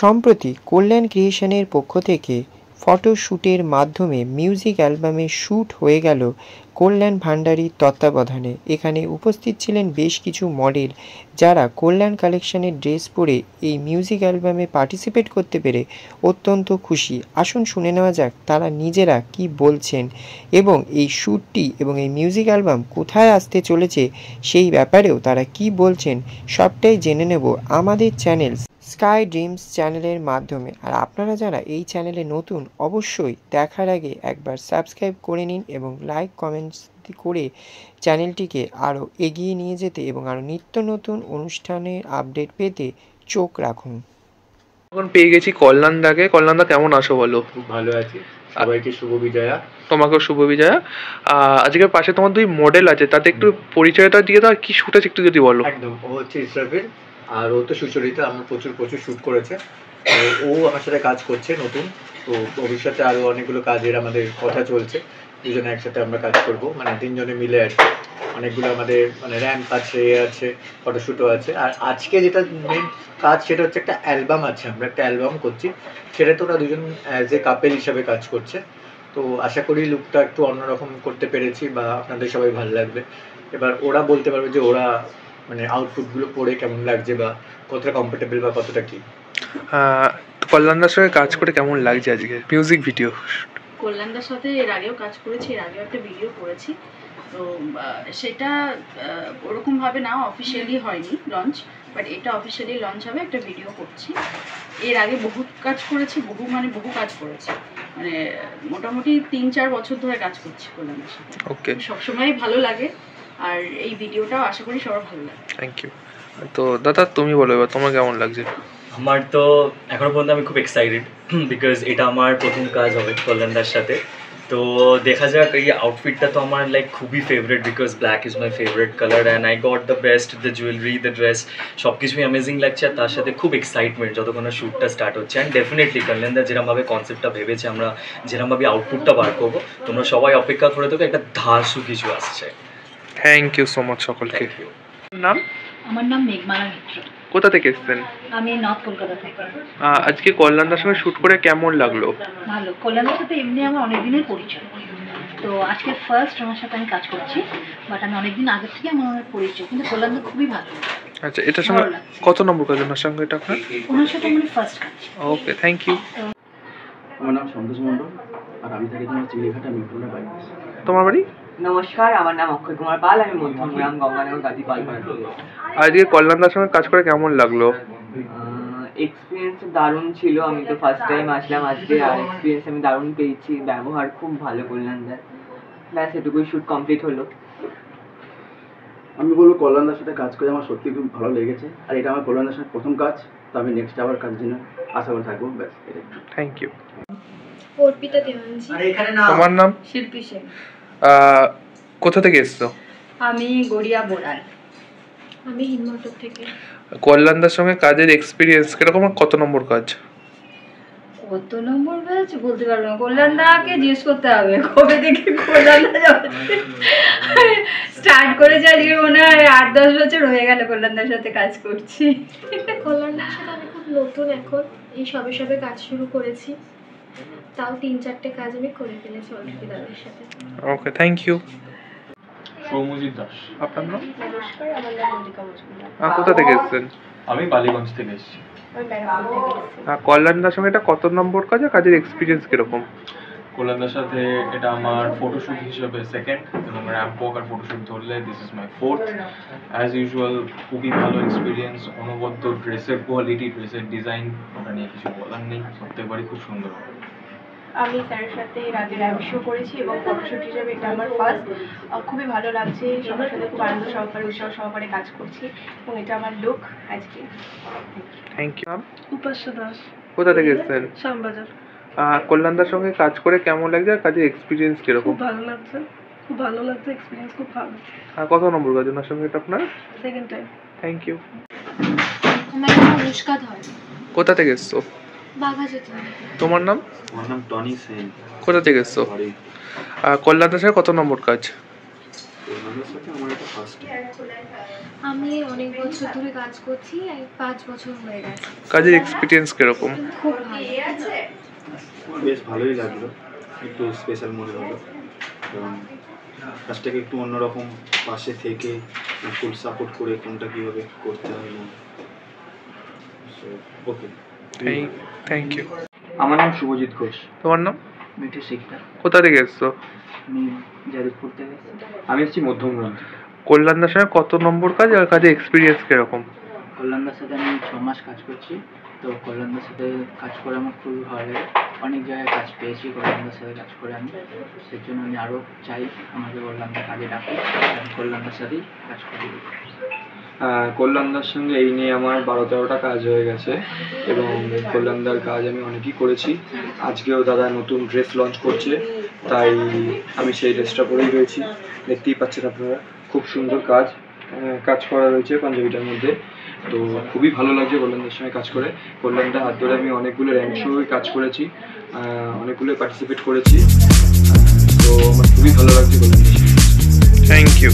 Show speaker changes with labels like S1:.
S1: সম্প্রতি কল্যাণ ক্রিয়েশনের পক্ষ থেকে ফটোশ্যুটের মাধ্যমে মিউজিক অ্যালবামের শ্যুট হয়ে গেল কল্যাণ ভান্ডারীর তত্ত্বাবধানে। এখানে উপস্থিত ছিলেন বেশ কিছু মডেল, যারা কল্যাণ কালেকশনের ড্রেস পরে এই মিউজিক অ্যালবামে পার্টিসিপেট করতে পেরে অত্যন্ত খুশি। আসুন শুনে নেওয়া যাক তারা নিজেরা কি বলছেন এবং এই শ্যুটটি এবং এই মিউজিক অ্যালবাম কোথায় আসতে চলেছে সেই ব্যাপারেও তারা কি বলছেন, সবটাই জেনে নেব আমাদের চ্যানেল স্কাই ড্রিমস চ্যানেলের মাধ্যমে। আর আপনারা যারা এই চ্যানেলে নতুন, অবশ্যই দেখার আগে একবার সাবস্ক্রাইব করে নিন এবং লাইক কমেন্টস করে চ্যানেলটিকে আরও এগিয়ে নিয়ে যেতে এবং আরও নিত্য নতুন অনুষ্ঠানের আপডেট পেতে চোখ রাখুন।
S2: এখন পেয়ে গেছি কল্যাণদাকে। কল্যাণদা, কেমন আছো বলো?
S3: খুব ভালো আছি, সবাইকে শুভ বিজয়া।
S2: তোমাকেও শুভ বিজয়া। আজকের পাশে তোমার দুই মডেল আছে, তাতে একটু পরিচয়টা দিয়ে দাও, কি শুট আছে একটু যদি বলো।
S3: একদম, ও হচ্ছে ইসরাফিল আর ও তো সুচরিতা। আমরা প্রচুর শ্যুট করেছে, ও আমার সাথে কাজ করছে নতুন। তো ভবিষ্যতে আরও অনেকগুলো কাজের আমাদের কথা চলছে, দুজনে একসাথে আমরা কাজ করব, মানে তিনজনে মিলে আর কি। অনেকগুলো আমাদের মানে র্যাম্প আছে, আছে ফটোশ্যুটও আছে। আর আজকে যেটা মেন কাজ সেটা হচ্ছে একটা অ্যালবাম আছে, আমরা একটা অ্যালবাম করছি, সেটা তো ওরা দুজন অ্যাজ এ কাপেল হিসাবে কাজ করছে। তো আশা করি লুকটা একটু অন্যরকম করতে পেরেছি বা আপনাদের সবাই ভালো লাগবে। এবার ওরা বলতে পারবে যে ওরা মানে আউটপুটগুলো পরে কেমন লাগছে বা কতটা কমফোর্টেবল বা কতটা কি।
S2: কল্যাণদার সঙ্গে কাজ করে কেমন লাগছে আজকে মিউজিক ভিডিও?
S4: কল্যাণদার সাথে এর আগেও কাজ করেছি, এর আগেও একটা ভিডিও করেছি। তো সেটা ওরকমভাবে না অফিসিয়ালি হয়নি লঞ্চ, বাট এটা অফিসিয়ালি লঞ্চ হবে। একটা ভিডিও করছি। এর আগে বহু কাজ করেছি, বহু কাজ করেছি, মানে মোটামুটি 3-4 বছর ধরে কাজ করছি কল্যাণের সাথে।
S2: ওকে,
S4: সবসময় ভালো লাগে, আর এই ভিডিওটাও আশা করি সবার ভালো লাগে।
S2: Thank you. তো দাদা, তুমি বলো এবার তোমার কেমন লাগছে?
S5: আমার তো এখনো পর্যন্ত আমি খুব এক্সাইটেড, বিকজ এটা আমার প্রথম কাজ হবে কল্যাণদার সাথে। তো দেখা যাক, এই আউটফিটটা তো আমার লাইক খুবই favourite, because black is my favourite colour and I got the best, the jewellery, the dress, সব কিছুই অ্যামেজিং লাগছে। আর তার সাথে খুব এক্সাইটমেন্ট যতক্ষণ না শ্যুটটা স্টার্ট হচ্ছে। অ্যান্ড ডেফিনেটলি কল্যাণদা যেরকমভাবে কনসেপ্টটা ভেবেছে, আমরা যেরকমভাবে আউটপুটটা বার করবো, তোমরা সবাই অপেক্ষা করে থাকো, একটা ধাসু কিছু আসছে।
S2: থ্যাংক ইউ সো মাচ সকলকে। নাম?
S4: আমার নাম মেঘমালা মিত্র।
S2: কোথা থেকে এসেছেন?
S4: আমি নর্থ কলকাতা থেকে।
S2: আজকে কল্যাণদার সঙ্গে শ্যুট করে কেমন লাগলো?
S4: ভালো। কল্যাণের সাথে এমনি আমার অনেক দিনের পরিচয়, তো আজকে ফার্স্ট ওনার সাথে আমি কাজ করছি, বাট আমি অনেকদিন আগের থেকে আমার অনেক পরিচয়, কিন্তু কল্যাণদা খুবই ভালো।
S2: আচ্ছা, এটার সঙ্গে কত নম্বর কাজ ওনার সঙ্গে এটা আপনার?
S4: ওনার সাথে আমার ফার্স্ট কাজ।
S2: ওকে, থ্যাংক ইউ।
S6: আমার নাম সন্তোষ মণ্ডল, আর আমি থাকি তোমার চিড়িয়াঘাটা মিরপুরের বাইপাস।
S2: তোমার বাড়ি?
S7: নমস্কার, আমার নাম অক্ষয় কুমার পাল, আমি মধ্যমগ্রাম গঙ্গানগর গাজী পালপাড়া।
S2: আজকে কল্যাণদার সঙ্গে কাজ করে কেমন লাগলো?
S7: এক্সপিরিয়েন্স দারুণ ছিল। আমি তো ফার্স্ট টাইম আসলাম আজকে, আর এক্সপিরিয়েন্স আমি দারুণ পেয়েছি। ব্যবহার খুব ভালো কল্যাণদার। ব্যাস এটুকুই, শ্যুট কমপ্লিট হলো।
S6: আমি বলবো কল্যাণদার সাথে কাজ করে আমার সত্যি খুব ভালো লেগেছে, আর এটা আমার কল্যাণদার সাথে প্রথম কাজ। তো আমি নেক্সট আবার কাজের জন্য আশা করে থাকবো। ব্যাস এটাই।
S2: Thank you.
S8: অর্পিতা দেওয়ানজি।
S2: তোমার নাম?
S8: শিল্পী সেন।
S2: কোথা থেকে এসছো?
S8: আমি গড়িয়া বোড়াল। আমি হিন্দমটর থেকে।
S2: কল্যাণদার সঙ্গে কাজের এক্সপিরিয়েন্স কিরকম, কত নম্বর কাজ?
S8: কত নম্বর কাজ বলতে পারবো না, কল্যাণদাকে জিজ্ঞেস করতে হবে কবে থেকে কল্যাণদা স্টার্ট করেছে। আজকে মনে হয় 8-10 বছর হয়ে গেল কল্যাণদার সাথে কাজ করছি।
S9: কল্যাণদার সাথে আমি খুব নতুন, এখন এই সবে কাজ শুরু করেছি, তাও 3-4টে কাজ আমি করে ফেলেছি অলরেডি দাদার সাথে।
S2: ওকে, থ্যাংক ইউ।
S10: সৌমজিৎ দাস।
S2: আপনার নাম?
S9: নমস্কার, আমার নাম মল্লিকা মজুমদার।
S2: কোথা থেকে এসেছেন?
S10: আমি বালিগঞ্জ থেকে এসেছি।
S9: আমি ব্যারাকপুর থেকে এসেছি।
S2: কল্যাণদার সঙ্গে এটা কত নম্বর কাজ, কাজের এক্সপিরিয়েন্স কিরকম?
S10: কল্যাণদার সাথে এটা আমার ফটোশ্যুট হিসেবে সেকেন্ড, এবং র্যাম্প ওয়াক আর ফটোশ্যুট ধরলে this is my fourth. As usual খুবই ভালো এক্সপিরিয়েন্স, অনবদ্য ড্রেসের কোয়ালিটি, ড্রেসের ডিজাইন, ওটা নিয়ে কিছু বলার নেই, প্রত্যেকবারই খুব সুন্দর।
S11: আমি স্যারের সাথে এর আগে র্যাম্প শো করেছি এবং ফটোশ্যুট হিসেবে এটা আমার ফার্স্ট। খুবই ভালো লাগছে, সবার সাথে খুব আনন্দ সহকারে, উৎসাহ সহকারে কাজ করছি, এবং এটা আমার লুক আজকে।
S2: Thank you.
S8: উপাস্য দাস।
S2: কোথা থেকে এসেছেন?
S8: শ্যামবাজার।
S2: কল্যাণদার সঙ্গে কাজ করে কেমন লাগছে, আর কাজের এক্সপিরিয়েন্স কিরকম?
S8: খুব ভালো লাগছে, খুব ভালো লাগছে, এক্সপিরিয়েন্স খুব ভালো।
S2: কত নম্বর কাজ ওনার সঙ্গে এটা আপনার?
S8: Second time.
S2: Thank you.
S9: আমার নাম অনুষ্কা ধর।
S2: কোথা থেকে এসছো?
S9: বাঘাযতীন।
S2: তোমার নাম?
S6: আমার নাম টনি সেন।
S2: কোথা থেকে এসছো? কল্যাণদার সাথে কত নম্বর কাজ?
S6: কল্যাণদার সাথে আমার এটা ফার্স্ট।
S9: আমি অনেক বছর ধরে কাজ করছি, 5 বছর হয়ে গেছে।
S2: কাজের এক্সপিরিয়েন্স কিরকম?
S9: খুব ভালো।
S6: বেশ ভালোই লাগলো, একটু স্পেশাল মনে হলো, কারণ কাজটাকে একটু অন্যরকম পাশে থেকে ফুল সাপোর্ট করে কোনটা কীভাবে করতে হয় না। ওকে,
S2: থ্যাংক ইউ।
S12: আমার নাম শুভজিৎ ঘোষ।
S2: তোমার নাম?
S12: মিঠু শিকদার।
S2: কোথা থেকে এসছো?
S12: আমি যাদবপুর থেকে এসেছি। আমি এসেছি মধ্যমগ্রাম থেকে।
S2: কল্যাণদার সঙ্গে কত নম্বর কাজ আর কাজের এক্সপিরিয়েন্স কিরকম?
S12: কল্যাণদার সাথে আমি 6 মাস কাজ করছি। তো কল্যাণদার সাথে কাজ করে আমার খুবই ভালো লাগে। অনেক জায়গায় কাজ পেয়েছি কল্যাণদার সাথে কাজ করে আমি, সেই জন্য আমি আরও চাই আমাকে কল্যাণদার কাজে ডাকুক, আমি কল্যাণদার সাথেই কাজ করি।
S10: কল্যাণদার সঙ্গে এই নিয়ে আমার 12-13টা কাজ হয়ে গেছে এবং কল্যাণদার কাজ আমি অনেকই করেছি। আজকেও দাদা নতুন ড্রেস লঞ্চ করছে, তাই আমি সেই ড্রেসটা পরেই রয়েছি। দেখতেই পাচ্ছেন আপনারা, খুব সুন্দর কাজ করা রয়েছে পাঞ্জাবিটার মধ্যে। তো খুবই ভালো লাগছে কল্যাণদার সঙ্গে কাজ করে। কল্যাণদার হাত ধরে আমি অনেকগুলো র্যাঙ্ক শোয়ে কাজ করেছি, অনেকগুলো পার্টিসিপেট করেছি। তো আমার খুবই ভালো লাগছে কল্যাণদার সঙ্গে।
S2: Thank you.